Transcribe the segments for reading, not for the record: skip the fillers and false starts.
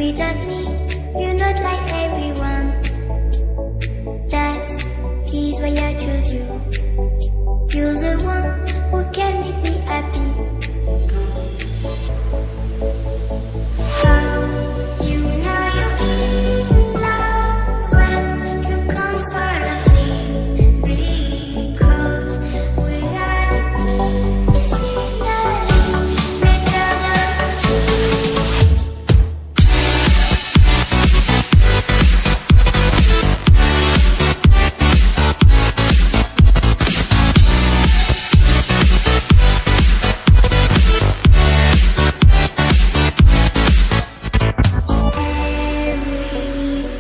Without me, you're not like everyone. That is why I choose you. You're the one who can make me happy. How you know you're in love when you come for the same. Because reality is finally better than dreams.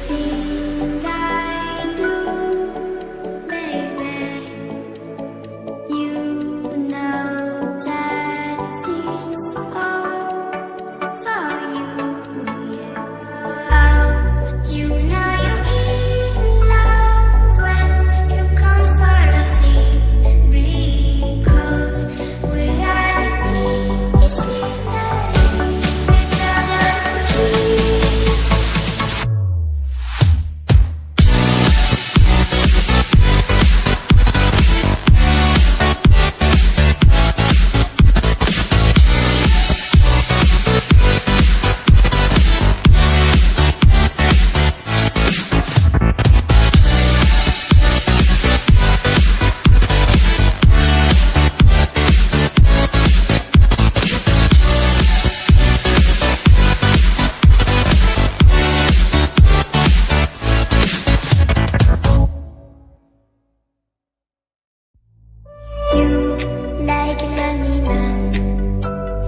Everything I do, baby, you know that it's all for you. Oh, you know you're in love when you come for the same. Because reality is finally better than dreams. You like a lonely man.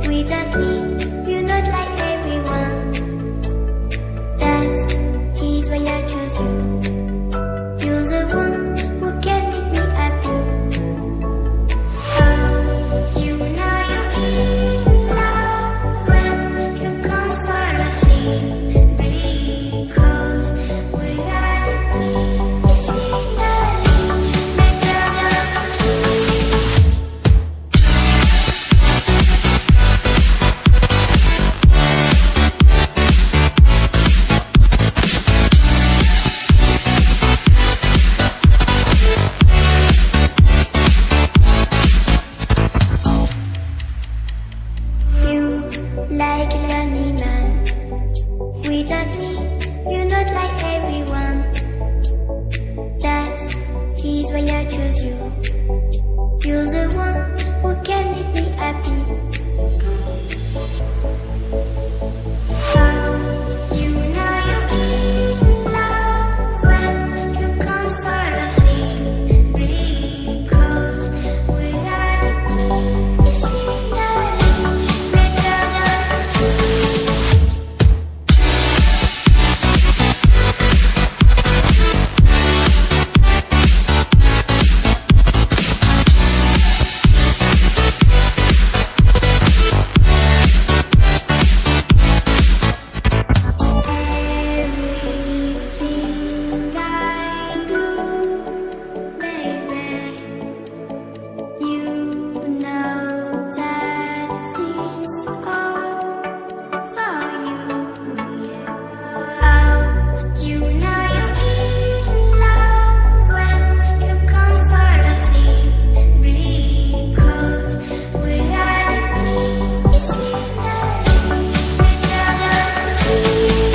Without me, you're not like everyone. That is why I choose you. You're the one who can make me happy. Oh, you know you're in love when you come for the same. Because reality is finally better than dreams. You like a lonely man. Without me, you're not like everyone. That is why I choose you. You're the one who can make me happy. How you know you're in love when you come for the same. Because reality is finally better than dreams. Everything I do, baby, you know that it's all for you. Oh, you know you're in love when you come for the same. Because reality is finally better than dreams.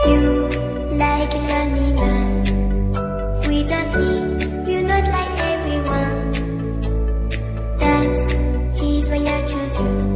You like a lonely man. Without me, you're not like everyone. That is why I choose you.